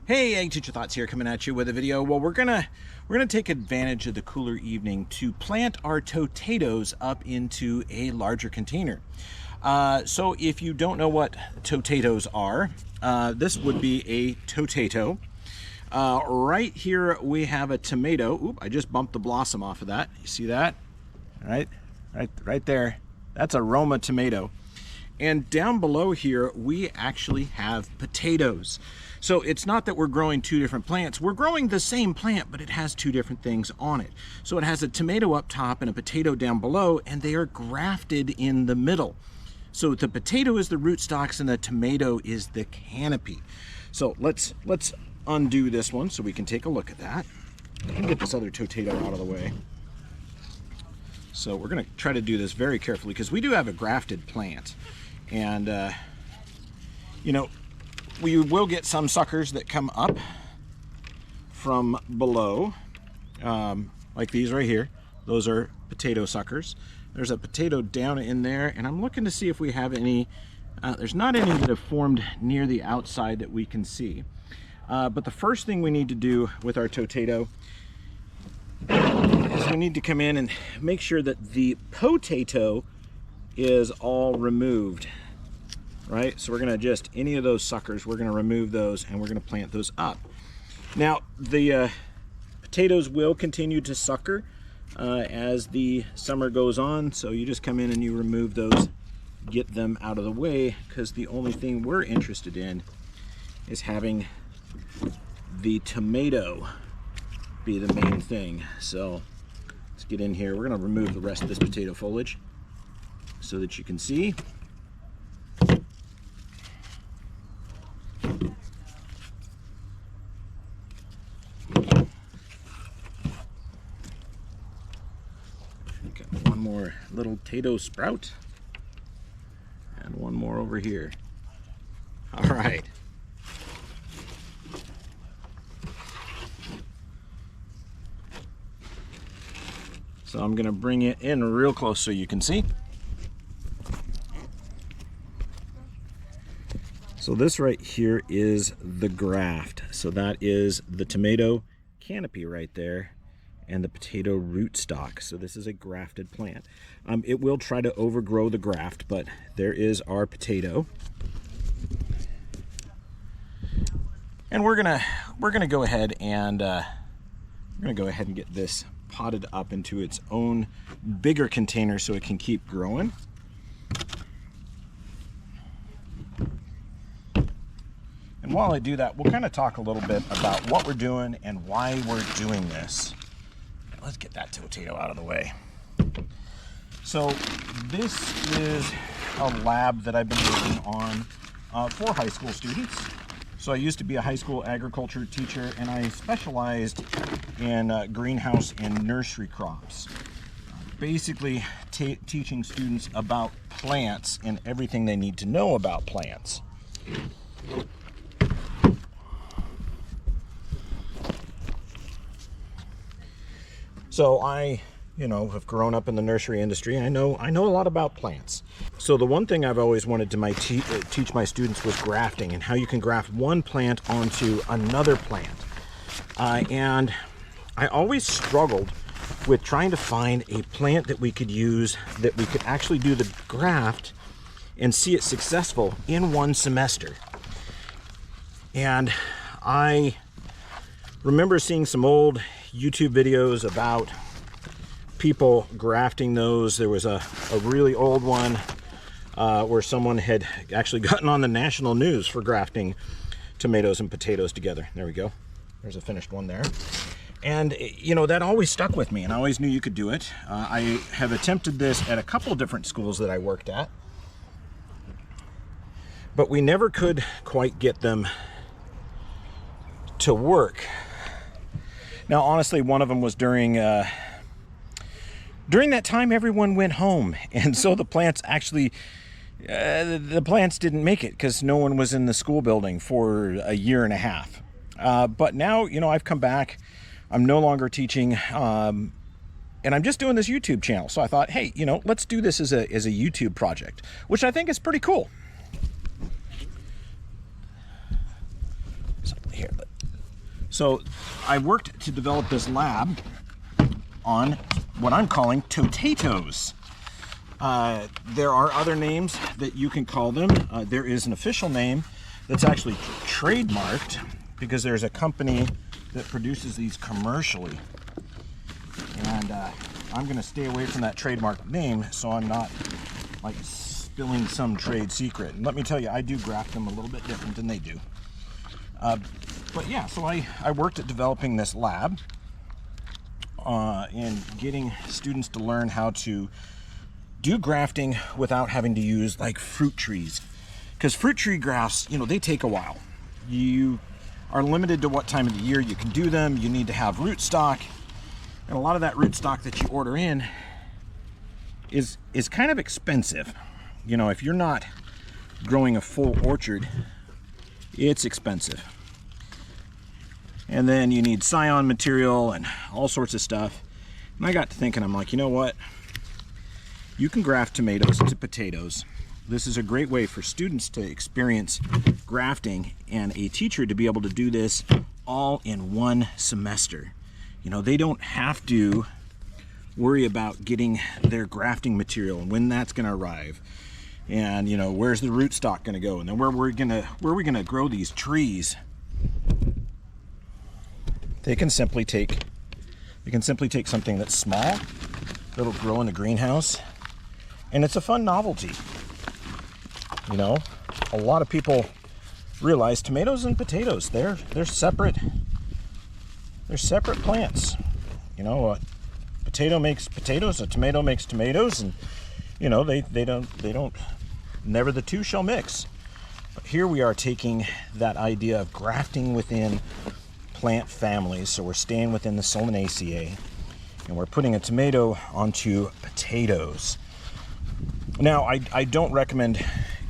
Hey, Ag Teacher Thoughts here, coming at you with a video. Well, we're gonna take advantage of the cooler evening to plant our to-tatos up into a larger container. So if you don't know what to-tatos are, this would be a to-tato. Right here we have a tomato. Oop, I just bumped the blossom off of that. You see that? Right there. That's a Roma tomato. And down below here, we actually have potatoes. So it's not that we're growing two different plants. We're growing the same plant, but it has two different things on it. So it has a tomato up top and a potato down below, and they are grafted in the middle. So the potato is the rootstocks and the tomato is the canopy. So let's undo this one so we can take a look at that. And get this other to-tato out of the way. So we're gonna try to do this very carefully because we do have a grafted plant. And, you know, we will get some suckers that come up from below, like these right here. Those are potato suckers. There's a potato down in there, and I'm looking to see if we have any. There's not any that have formed near the outside that we can see. But the first thing we need to do with our to-tato is we need to come in and make sure that the potato is all removed, right? So we're gonna just, any of those suckers, we're gonna remove those and we're gonna plant those up. Now, the potatoes will continue to sucker as the summer goes on, so you just come in and you remove those, get them out of the way, because the only thing we're interested in is having the tomato be the main thing. So let's get in here. We're gonna remove the rest of this potato foliage so that you can see. Got one more little potato sprout and one more over here. All right. So I'm gonna bring it in real close so you can see. So this right here is the graft. So that is the tomato canopy right there and the potato rootstock. So this is a grafted plant. It will try to overgrow the graft, but there is our potato. And we're gonna go ahead and get this potted up into its own bigger container so it can keep growing. And while I do that, we'll kind of talk a little bit about what we're doing and why we're doing this. Let's get that to-tato out of the way. So this is a lab that I've been working on for high school students. So I used to be a high school agriculture teacher, and I specialized in greenhouse and nursery crops. Basically teaching students about plants and everything they need to know about plants. So I, have grown up in the nursery industry. I know a lot about plants. So the one thing I've always wanted to teach my students was grafting and how you can graft one plant onto another plant. And I always struggled with trying to find a plant that we could use, that we could actually do the graft and see it successful in one semester. And I remember seeing some old YouTube videos about people grafting those. There was a really old one where someone had actually gotten on the national news for grafting tomatoes and potatoes together. There we go. There's a finished one there. And, that always stuck with me, and I always knew you could do it. I have attempted this at a couple different schools that I worked at, but we never could quite get them to work. Now, honestly, one of them was during that time, everyone went home, and so the plants actually, the plants didn't make it because no one was in the school building for a year and a half. But now, I've come back. I'm no longer teaching, and I'm just doing this YouTube channel. So I thought, hey, let's do this as a YouTube project, which I think is pretty cool. So here, So I worked to develop this lab on what I'm calling To-Tatos. There are other names that you can call them. There is an official name that's actually trademarked because there's a company that produces these commercially. And I'm going to stay away from that trademark name so I'm not like spilling some trade secret. And let me tell you, I do graft them a little bit different than they do. But yeah, so I worked at developing this lab and getting students to learn how to do grafting without having to use like fruit trees. Because fruit tree grafts, you know, they take a while. You are limited to what time of the year you can do them. You need to have rootstock. And a lot of that rootstock that you order in is kind of expensive. You know, if you're not growing a full orchard, it's expensive. And then you need scion material and all sorts of stuff. And I got to thinking, I'm like, you know what? You can graft tomatoes to potatoes. This is a great way for students to experience grafting and a teacher to be able to do this all in one semester. You know, they don't have to worry about getting their grafting material and when that's going to arrive. And, you know, where's the rootstock going to go? And then where are we going to grow these trees? They can simply take something that's small, that'll grow in the greenhouse, and it's a fun novelty. You know, a lot of people realize tomatoes and potatoes, they're separate. They're separate plants. You know, a potato makes potatoes, a tomato makes tomatoes, and you know, they don't never the two shall mix. But here we are taking that idea of grafting within plant families, so we're staying within the Solanaceae, and we're putting a tomato onto potatoes. Now, I don't recommend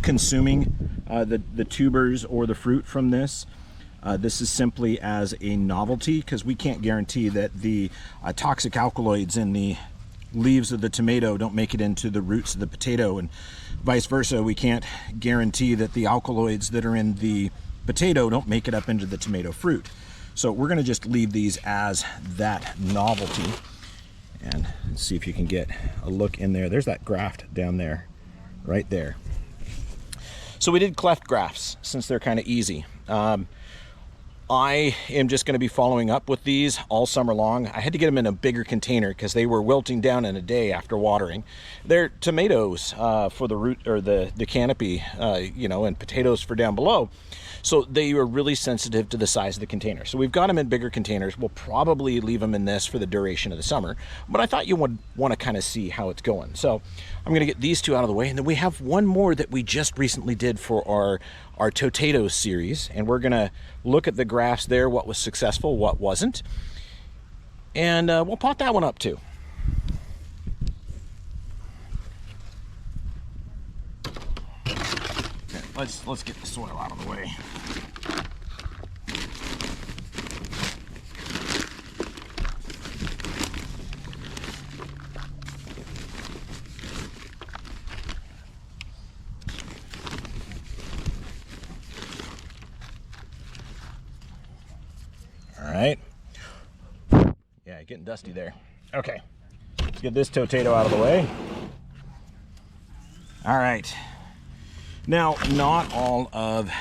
consuming the tubers or the fruit from this. This is simply as a novelty because we can't guarantee that the toxic alkaloids in the leaves of the tomato don't make it into the roots of the potato, and vice versa. We can't guarantee that the alkaloids that are in the potato don't make it up into the tomato fruit. So we're going to just leave these as that novelty. And see if you can get a look in there. There's that graft down there, right there. So we did cleft grafts since they're kind of easy. I am just going to be following up with these all summer long. I had to get them in a bigger container because they were wilting down in a day after watering. They're tomatoes for the root or the canopy, you know, and potatoes for down below. So they were really sensitive to the size of the container. So we've got them in bigger containers. We'll probably leave them in this for the duration of the summer. But I thought you would want to kind of see how it's going. So I'm going to get these two out of the way. And then we have one more that we just recently did for our To-Tatos series. And we're going to look at the grafts there, what was successful, what wasn't. And we'll pot that one up too. Let's get the soil out of the way. All right. Yeah, getting dusty there. Okay. Let's get this To-Tato out of the way. All right. Now, not all of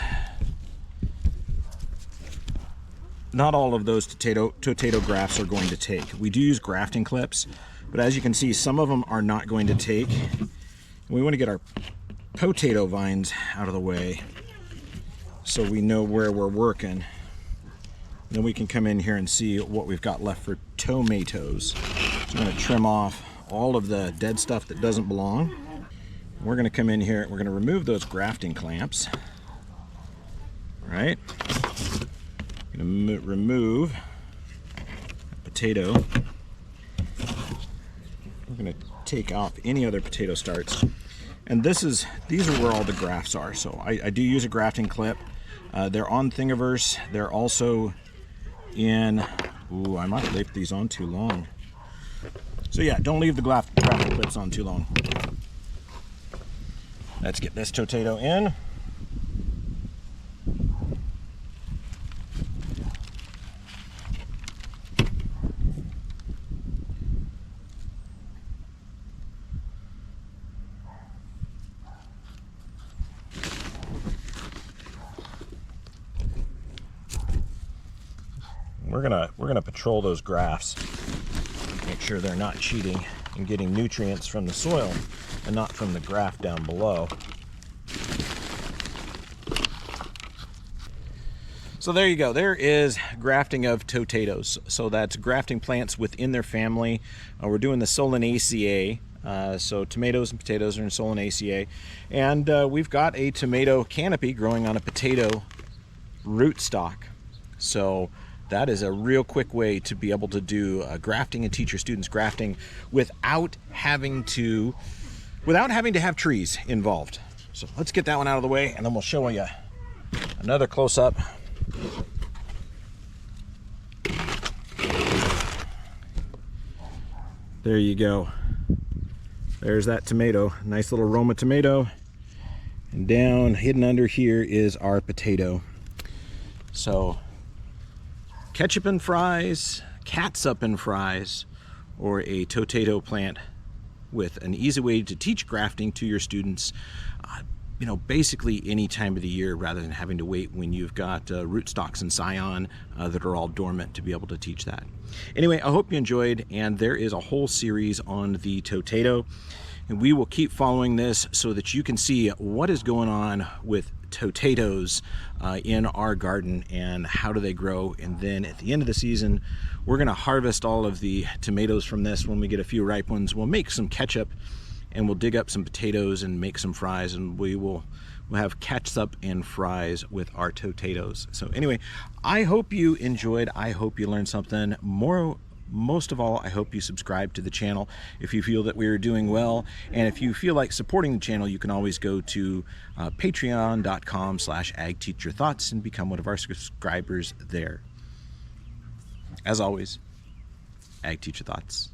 those To-Tato grafts are going to take. We do use grafting clips, but as you can see, some of them are not going to take. We want to get our potato vines out of the way so we know where we're working. Then we can come in here and see what we've got left for tomatoes. So I'm going to trim off all of the dead stuff that doesn't belong. We're going to come in here, we're going to remove those grafting clamps. All right. I'm going to remove a potato. We're going to take off any other potato starts. And these are where all the grafts are. So I do use a grafting clip. They're on Thingiverse. They're also in, ooh, I might have left these on too long. So yeah, don't leave the grafting clips on too long. Let's get this To-Tato in. we're gonna patrol those grafts, make sure they're not cheating and getting nutrients from the soil and not from the graft down below. So there you go. There is grafting of To-Tatos. So that's grafting plants within their family. We're doing the Solanaceae. So tomatoes and potatoes are in Solanaceae. And we've got a tomato canopy growing on a potato rootstock. So that is a real quick way to be able to do grafting and teach your students grafting without having to have trees involved. So let's get that one out of the way, and then we'll show you another close-up. There you go. There's that tomato, nice little Roma tomato. And down, hidden under here, is our potato. So, ketchup and fries, catsup and fries, or a To-Tato plant with an easy way to teach grafting to your students, you know, basically any time of the year, rather than having to wait when you've got rootstocks and scion that are all dormant to be able to teach that. Anyway, I hope you enjoyed, and there is a whole series on the To-Tato, and we will keep following this so that you can see what is going on with To-Tatos in our garden and how do they grow. And then at the end of the season, we're going to harvest all of the tomatoes from this. When we get a few ripe ones, we'll make some ketchup, and we'll dig up some potatoes and make some fries, and we'll have catsup and fries with our To-Tatos. So anyway, I hope you enjoyed. I hope you learned something. Most of all, I hope you subscribe to the channel if you feel that we are doing well. And if you feel like supporting the channel, you can always go to patreon.com/agteacherthoughts and become one of our subscribers there. As always, Ag Teacher Thoughts.